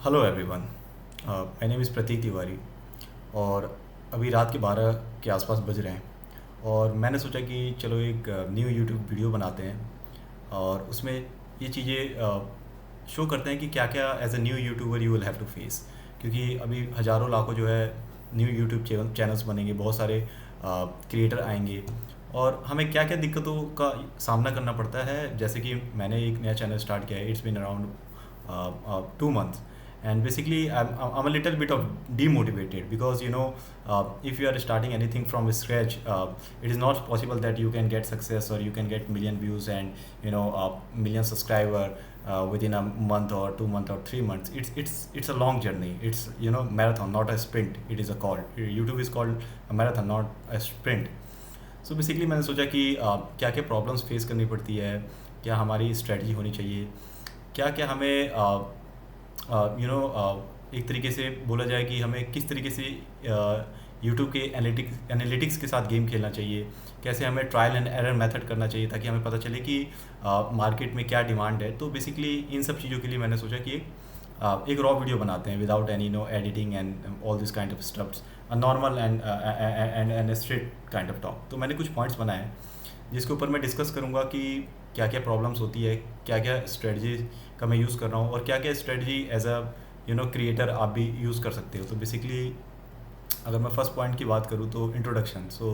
Hello everyone. My name is Prateek Tiwari. और अभी रात के 12 के आसपास बज रहे हैं। और मैंने सोचा कि चलो एक न्यू यूट्यूब वीडियो बनाते हैं और उसमें ये चीज़ें शो करते हैं कि क्या क्या as a new YouTuber you will have to face. क्योंकि अभी हज़ारों लाखों जो है न्यू यूट्यूब चैनल्स बनेंगे, बहुत सारे क्रिएटर आएंगे और हमें क्या क्या दिक्कतों का सामना करना पड़ता है। जैसे कि मैंने एक नया चैनल स्टार्ट किया है, it's been around 2 months. And basically I'm a little bit of demotivated because if you are starting anything from scratch, it is not possible that you can get success or you can get million views and million subscriber within a month or 2 months or 3 months. It's a long journey. It's marathon, not a sprint. It is a call. YouTube is called a marathon, not a sprint. So basically मैंने सोचा कि क्या क्या problems face करनी पड़ती है, क्या हमारी स्ट्रेटजी होनी चाहिए, क्या क्या हमें एक तरीके से बोला जाए कि हमें किस तरीके से यूट्यूब के एनालिटिक्स के साथ गेम खेलना चाहिए, कैसे हमें ट्रायल एंड एरर मेथड करना चाहिए ताकि हमें पता चले कि मार्केट में क्या डिमांड है। तो बेसिकली इन सब चीज़ों के लिए मैंने सोचा कि एक रॉ वीडियो बनाते हैं without any editing and all this kind of stuffs, a normal and straight kind of talk. तो मैंने कुछ पॉइंट्स बनाए हैं जिसके ऊपर मैं डिस्कस करूँगा कि क्या क्या प्रॉब्लम्स होती है, क्या क्या स्ट्रेटजी का मैं यूज़ कर रहा हूँ और क्या क्या स्ट्रेटजी एज अ क्रिएटर आप भी यूज़ कर सकते हो। तो बेसिकली अगर मैं फर्स्ट पॉइंट की बात करूँ तो introduction. So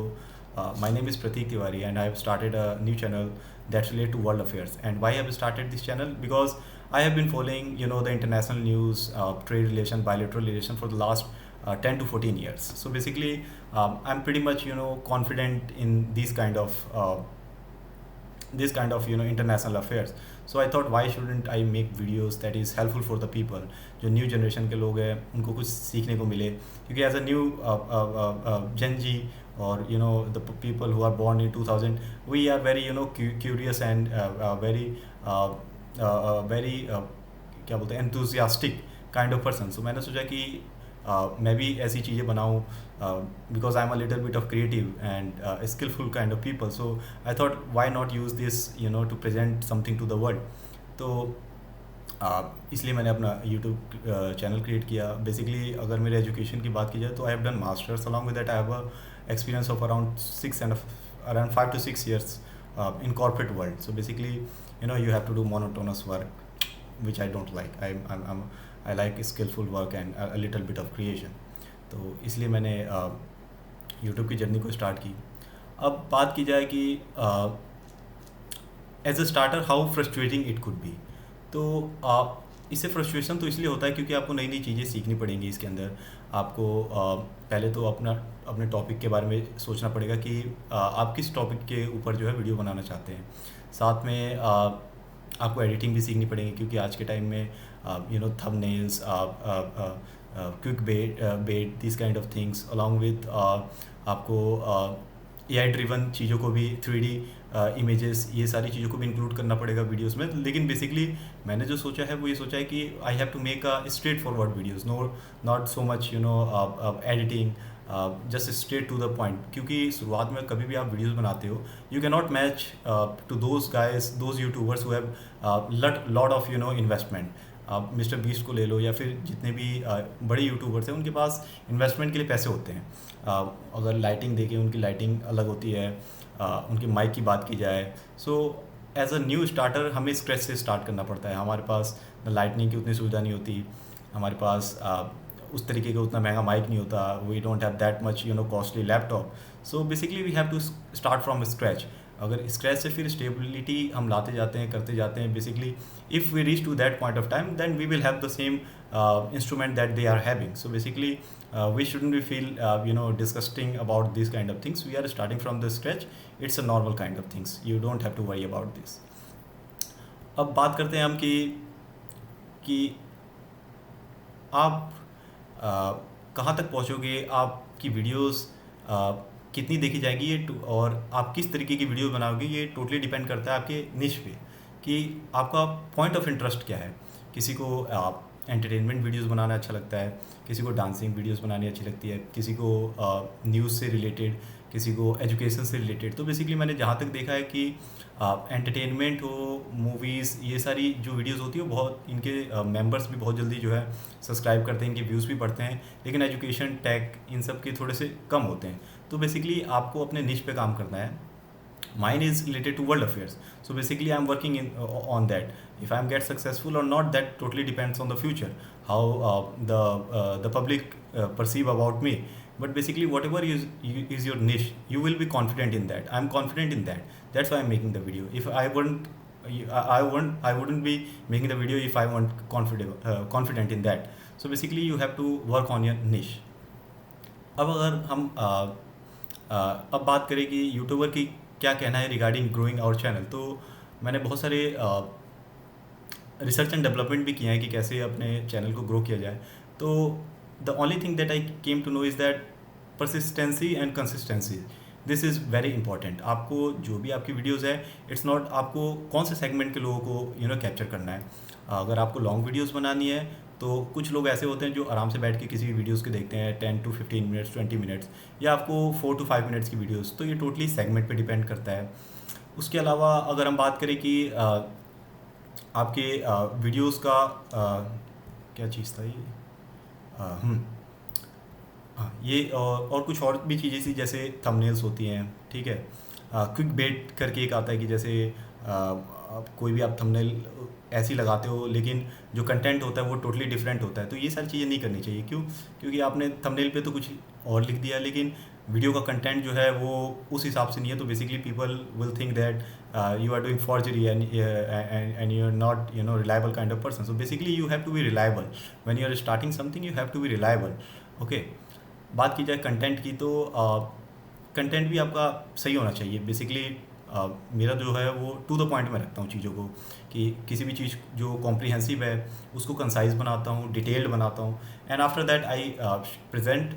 my name is Prateek Tiwari and I have started a new channel that's related to world affairs. And why have started this channel? Because I have been following, the international news, trade relation, bilateral relation for the last 10 to 14 years. So basically, I'm pretty much, confident in these kind of international affairs. So I thought, why shouldn't I make videos that is helpful for the people? जो new generation के लोग हैं उनको कुछ सीखने को मिले, क्योंकि as a new Gen Z or the people who are born in 2000, we are very curious and very क्या बोलते हैं, enthusiastic kind of person. So मैंने सोचा कि मैं भी ऐसी चीज़ें बनाऊँ because I'm a little bit of creative and skillful kind of people. So I thought, why not use this to present something to the world. तो इसलिए मैंने अपना यूट्यूब चैनल क्रिएट किया। बेसिकली अगर मेरे एजुकेशन की बात की जाए तो I have done masters, along with that I have a experience of around 5 to 6 years in corporate world. So basically, you have to do monotonous work, which I don't like. I like skillful work and a little bit of creation. तो इसलिए मैंने YouTube की journey को start की। अब बात की जाए कि as a starter how frustrating it could be. तो इससे फ्रस्ट्रेशन तो इसलिए होता है क्योंकि आपको नई नई चीज़ें सीखनी पड़ेंगी। इसके अंदर आपको पहले तो अपने टॉपिक के बारे में सोचना पड़ेगा कि आप किस टॉपिक के ऊपर जो है वीडियो बनाना चाहते हैं। साथ में आपको एडिटिंग भी सीखनी पड़ेगी क्योंकि आज के टाइम में thumbnails, quick bet this kind of things, along with आपको AI ड्रिवन चीज़ों को भी 3D इमेजेस, ये सारी चीज़ों को भी इंक्लूड करना पड़ेगा वीडियोस में। लेकिन बेसिकली मैंने जो सोचा है वो ये सोचा है कि I have to make a straight forward videos, not so much editing, just straight to the point. क्योंकि शुरुआत में कभी भी आप वीडियोस बनाते हो, you can not match to those YouTubers who have lot of investment. आप मिस्टर बीस्ट को ले लो या फिर जितने भी बड़े यूट्यूबर्स हैं, उनके पास इन्वेस्टमेंट के लिए पैसे होते हैं। अगर लाइटिंग देखें, उनकी लाइटिंग अलग होती है, उनकी माइक की बात की जाए। So as a new starter हमें स्क्रैच से स्टार्ट करना पड़ता है। हमारे पास लाइटनिंग की उतनी सुविधा नहीं होती, हमारे पास उस तरीके का उतना महंगा माइक नहीं होता, we don't have that much costly laptop. So basically we have to start from scratch. अगर स्क्रैच से फिर स्टेबिलिटी हम लाते जाते हैं, करते जाते हैं, basically if we reach to that point of time then we will have the same instrument that they are having. So basically we shouldn't be feel disgusting about these kind of things. We are starting from the scratch. It's a normal kind of things. You don't have to worry about this. अब बात करते हैं हम कि आप कहाँ तक पहुँचोगे, आपकी वीडियोस कितनी देखी जाएगी, और आप किस तरीके की वीडियो बनाओगे, ये टोटली डिपेंड करता है आपके निश पे कि आपका पॉइंट ऑफ इंटरेस्ट क्या है। किसी को एंटरटेनमेंट वीडियोस बनाना अच्छा लगता है, किसी को डांसिंग वीडियोस बनानी अच्छी लगती है, किसी को न्यूज़ से रिलेटेड किसी को एजुकेशन से रिलेटेड। तो बेसिकली मैंने जहाँ तक देखा है कि एंटरटेनमेंट हो, मूवीज़, ये सारी जो वीडियोस होती है वो बहुत इनके मेंबर्स भी बहुत जल्दी जो है सब्सक्राइब करते हैं, इनके व्यूज़ भी बढ़ते हैं, लेकिन एजुकेशन, टेक, इन सब के थोड़े से कम होते हैं। तो बेसिकली आपको अपने निश पे काम करना है। Mine is related to world affairs, so basically I'm working on that. If I'm get successful or not, that totally depends on the future, how the public perceive about me. But basically whatever is your niche, you will be confident in that. I'm confident in that. That's why I'm making the video. If I wouldn't I wouldn't be making the video if I weren't confident in that. So basically you have to work on your niche. अब अगर हम अब बात करें कि YouTuber की क्या कहना है रिगार्डिंग ग्रोइंग आवर चैनल, तो मैंने बहुत सारे रिसर्च एंड डेवलपमेंट भी किया है कि कैसे अपने चैनल को ग्रो किया जाए। तो the only thing that I came to know is that persistency and consistency, this is very important. आपको जो भी आपकी वीडियोज़ है, इट्स नॉट आपको कौन से सेगमेंट के लोगों को कैप्चर करना है। अगर आपको लॉन्ग वीडियोज़ बनानी है तो कुछ लोग ऐसे होते हैं जो आराम से बैठ के किसी भी वीडियोज़ के देखते हैं 10 to 15 मिनट्स, 20 मिनट्स, या आपको 4 to 5 मिनट्स की वीडियोज़। तो ये टोटली सेगमेंट पे डिपेंड करता है। उसके अलावा अगर हम बात करें कि आपके वीडियोज़ का क्या चीज़ था ये, हाँ ये और कुछ और भी चीज़ें थी, जैसे थंबनेल्स होती हैं, ठीक है। क्विक बेट करके एक आता है कि जैसे कोई भी आप थंबनेल ऐसी लगाते हो लेकिन जो कंटेंट होता है वो टोटली डिफरेंट होता है। तो ये सारी चीज़ें नहीं करनी चाहिए। क्यों? क्योंकि आपने थंबनेल पे तो कुछ और लिख दिया, लेकिन वीडियो का कंटेंट जो है वो उस हिसाब से नहीं है। तो basically people will think that you are doing forgery and you're not reliable kind of person. So basically you have to be reliable when you are starting something. You have to be reliable. Okay. बात की जाए content की, तो content भी आपका सही होना चाहिए। बेसिकली मेरा जो है वो टू द पॉइंट में रखता हूँ चीज़ों को, कि किसी भी चीज़ जो कॉम्प्रिहेंसिव है उसको कंसाइज बनाता हूँ, डिटेल्ड बनाता हूँ, and after that I present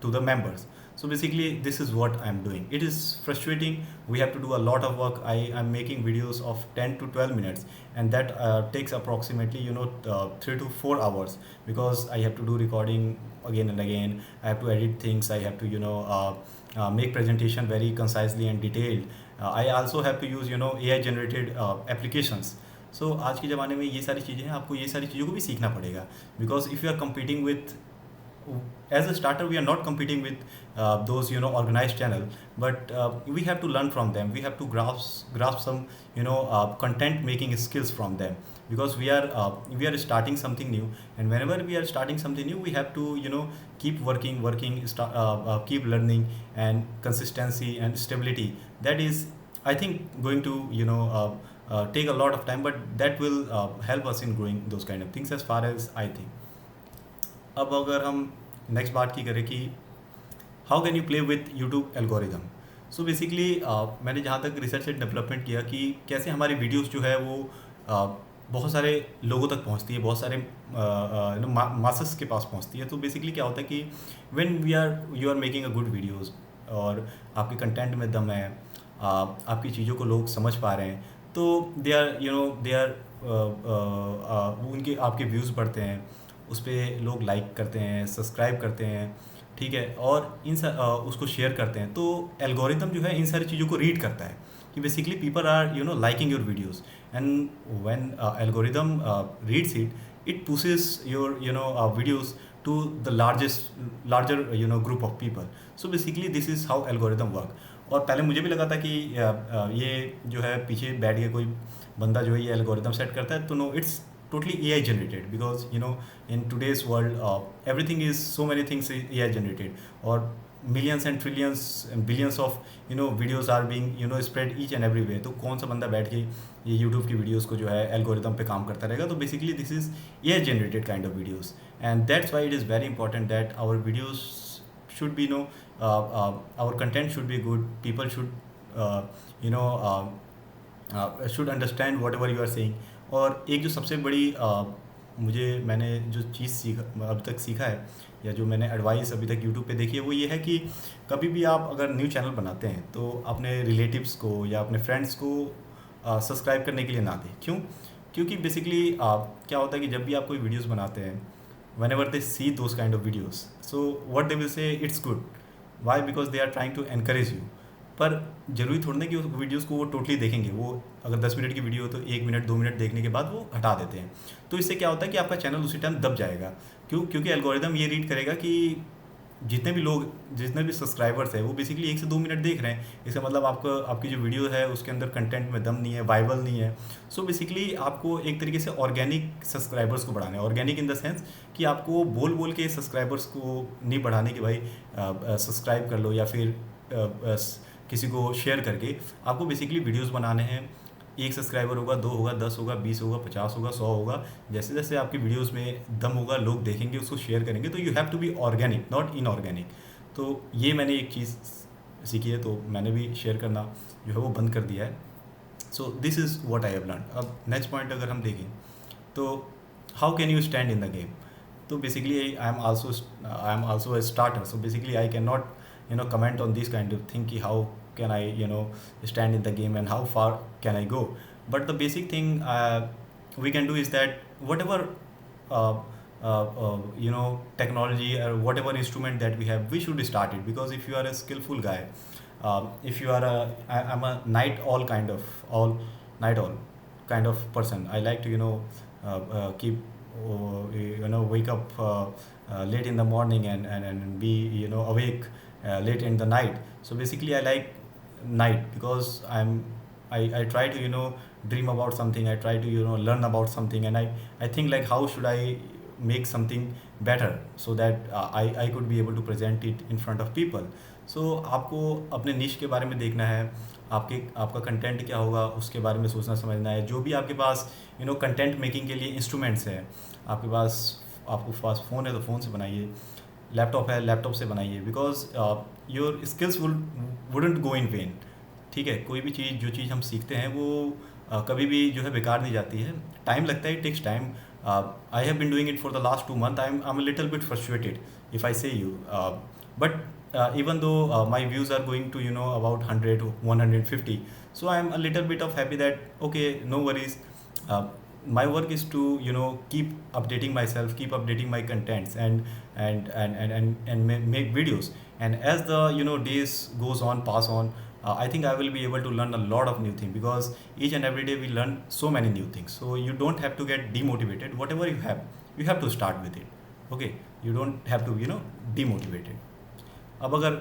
to the members. So basically this is what I'm doing. It is frustrating. We have to do a lot of work. I am making videos of 10 to 12 minutes, and that takes approximately 3 to 4 hours, because I have to do recording again and again. I have to edit things. I have to make presentation very concisely and detailed. I also have to use AI generated applications. So आज के ज़माने में ये सारी चीज़ें हैं, आपको ये सारी चीज़ों को भी सीखना पड़ेगा, because if you are competing with, as a starter we are not competing with those organized channel, but we have to learn from them. We have to grasp some content making skills from them, because we are starting something new, and whenever we are starting something new we have to keep working, keep learning, and consistency and stability, that is I think going to take a lot of time, but that will help us in growing those kind of things, as far as I think. अब अगर हम next बात की करें कि how can you play with YouTube algorithm. So basically मैंने जहाँ तक रिसर्च एंड डेवलपमेंट किया कि कैसे हमारी वीडियोस जो है वो बहुत सारे लोगों तक पहुँचती है, बहुत सारे मासेस के पास पहुँचती है। तो बेसिकली क्या होता है कि when you are making a good videos और आपके कंटेंट में दम है, आपकी चीज़ों को लोग समझ पा रहे हैं, तो दे आर उनके आपके व्यूज़ बढ़ते हैं, उस पर लोग लाइक करते हैं, सब्सक्राइब करते हैं, ठीक है, और उसको शेयर करते हैं। तो एल्गोरिदम जो है इन सारी चीज़ों को रीड करता है कि basically people are liking your videos, and when algorithm reads it pushes your videos to the larger group of people. So basically this is how algorithm work. और पहले मुझे भी लगा था कि ये जो है पीछे बैठ के कोई बंदा जो है ये एल्गोरिदम सेट करता है, तो no, it's totally AI generated, because in today's world everything is, so many things is AI generated, or millions and trillions and billions of videos are being spread each and every way. तो कौन सा बंदा बैठ के ये YouTube की videos को जो है एल्गोरिदम पे काम करता रहेगा। तो basically this is AI generated kind of videos, and that's why it is very important that our videos should be our content should be good. People should should understand whatever you are saying. और एक जो सबसे बड़ी मैंने जो चीज़ अब तक सीखा है, या जो मैंने एडवाइस अभी तक यूट्यूब पे देखी है, वो ये है कि कभी भी आप अगर न्यू चैनल बनाते हैं तो अपने रिलेटिव्स को या अपने फ्रेंड्स को सब्सक्राइब करने के लिए ना दें। क्यों? क्योंकि बेसिकली क्या होता है कि जब भी आप कोई वीडियोस बनाते हैं, whenever they see those kind of videos, so what they will say, it's good, why, because they are trying to encourage you. पर जरूरी थोड़ी ना कि उस वीडियोस को वो टोटली देखेंगे। वो अगर 10 मिनट की वीडियो हो तो 1 मिनट 2 मिनट देखने के बाद वो हटा देते हैं। तो इससे क्या होता है कि आपका चैनल उसी टाइम दब जाएगा। क्यों? क्योंकि एल्गोरिदम ये रीड करेगा कि जितने भी लोग, जितने भी सब्सक्राइबर्स हैं वो बेसिकली 1 से 2 मिनट देख रहे हैं, इसका मतलब आपका आपकी जो वीडियो है उसके अंदर कंटेंट में दम नहीं है, वाइबल नहीं है। सो बेसिकली आपको एक तरीके से ऑर्गेनिक सब्सक्राइबर्स को बढ़ाना है। ऑर्गेनिक इन द सेंस कि आपको बोल बोल के सब्सक्राइबर्स को नहीं बढ़ाने कि भाई सब्सक्राइब कर लो, या फिर किसी को शेयर करके। आपको बेसिकली वीडियोज़ बनाने हैं। 1 सब्सक्राइबर होगा, 2 होगा, 10 होगा, 20 होगा, 50 होगा, 100 होगा। जैसे जैसे आपकी वीडियोस में दम होगा, लोग देखेंगे, उसको शेयर करेंगे। तो you have to be organic, not inorganic. तो ये मैंने एक चीज़ सीखी है, तो मैंने भी शेयर करना जो है वो बंद कर दिया है। So this is what I have learn. अब नेक्स्ट पॉइंट अगर हम देखें तो how can you stand in the game. तो basically I am also a starter, so basically I can not comment on these kind of thing ki how can I stand in the game and how far can I go. But the basic thing we can do is that whatever technology or whatever instrument that we have, we should start it. Because if you are a skillful guy, if you are I'm a night owl kind of person. I like to keep wake up late in the morning and be awake late in the night. So basically I like night because I try to dream about something. I try to learn about something, and I think like how should I make something better so that I could be able to present it in front of people. So आपको अपने निश के बारे में देखना है, आपका content क्या होगा उसके बारे में सोचना समझना है। जो भी आपके पास कंटेंट मेकिंग के लिए इंस्ट्रूमेंट्स हैं, आपके पास फ़ोन है तो फ़ोन से बनाइए, लैपटॉप है लैपटॉप से बनाइए। Because your skills wouldn't go in when. ठीक है, कोई भी चीज़, जो चीज़ हम सीखते हैं वो कभी भी जो है बेकार नहीं जाती है। टाइम लगता है, it takes time. I have been doing it for the last 2 months. I am little bit frustrated if I say you, but even though my views are going to about 100 150, so I am a little bit of happy that okay, no worries. My work is to keep updating myself, keep updating my contents, and make videos. And as the days goes on, pass on, I think I will be able to learn a lot of new things, because each and every day we learn so many new things. So you don't have to get demotivated. Whatever you have to start with it. Okay, you don't have to demotivated. अब अगर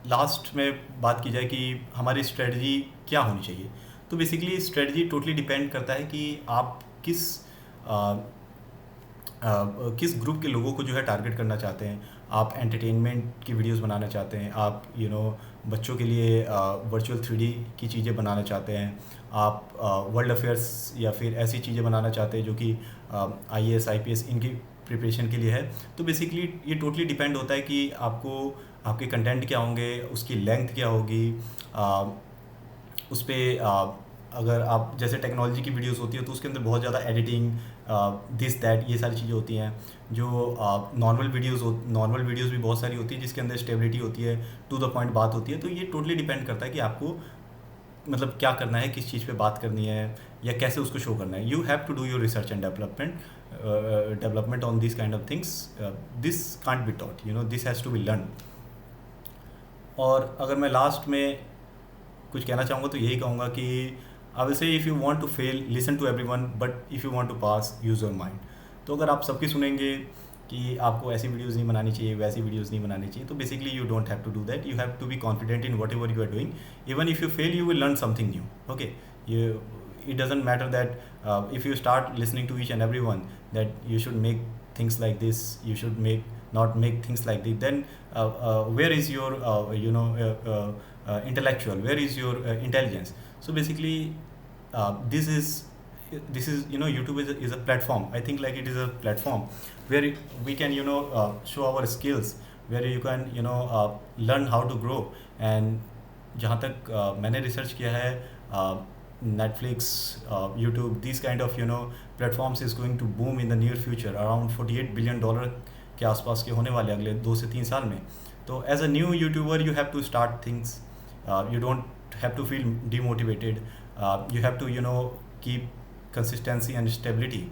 last में बात की जाए कि हमारी strategy क्या होनी चाहिए, तो बेसिकली स्ट्रेटजी टोटली डिपेंड करता है कि आप किस ग्रुप के लोगों को जो है टारगेट करना चाहते हैं। आप एंटरटेनमेंट की वीडियोस बनाना चाहते हैं, आप बच्चों के लिए वर्चुअल 3D की चीज़ें बनाना चाहते हैं, आप वर्ल्ड अफेयर्स या फिर ऐसी चीज़ें बनाना चाहते हैं जो कि IAS IPS इनकी प्रिपरेशन के लिए है। तो बेसिकली ये टोटली डिपेंड होता है कि आपके कंटेंट क्या होंगे, उसकी लेंथ क्या होगी। उस पर अगर आप जैसे टेक्नोलॉजी की वीडियोस होती है तो उसके अंदर बहुत ज़्यादा एडिटिंग, दिस दैट, ये सारी चीज़ें होती हैं। जो नॉर्मल वीडियोस भी बहुत सारी होती है जिसके अंदर स्टेबिलिटी होती है, टू द पॉइंट बात होती है। तो ये टोटली डिपेंड करता है कि आपको मतलब क्या करना है, किस चीज़ पे बात करनी है, या कैसे उसको शो करना है। You have to do your research and development on this kind of things. This can't be taught, this has to be learn. और अगर मैं लास्ट में कुछ कहना चाहूँगा तो यही कहूँगा कि I will say if you want to fail listen to everyone, but if you want to pass use your mind. तो अगर आप सबकी सुनेंगे कि आपको ऐसी वीडियोस नहीं बनानी चाहिए, वैसी वीडियोस नहीं बनानी चाहिए, तो basically you don't have to do that. You have to be confident in whatever you are doing. Even if you fail you will learn something new. Okay, it doesn't matter that if you start listening to each and everyone that you should make things like this, you should not make things like this, then where is your intellectual, where is your intelligence? So basically this is YouTube is a platform. I think like it is a platform where we can show our skills, where you can learn how to grow. And जहाँ तक मैंने research किया है, Netflix, YouTube, these kind of platforms is going to boom in the near future. Around $48 billion के आसपास के होने वाले अगले 2 से 3 साल में। तो as a new YouTuber you have to start things. You don't have to feel demotivated. You have to keep consistency and stability.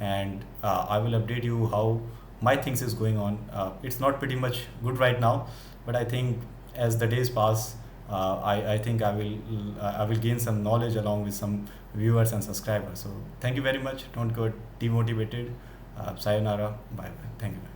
And I will update you how my things is going on. It's not pretty much good right now, but I think as the days pass, I think I will gain some knowledge along with some viewers and subscribers. So thank you very much. Don't get demotivated. Sayonara. Bye bye. Thank you.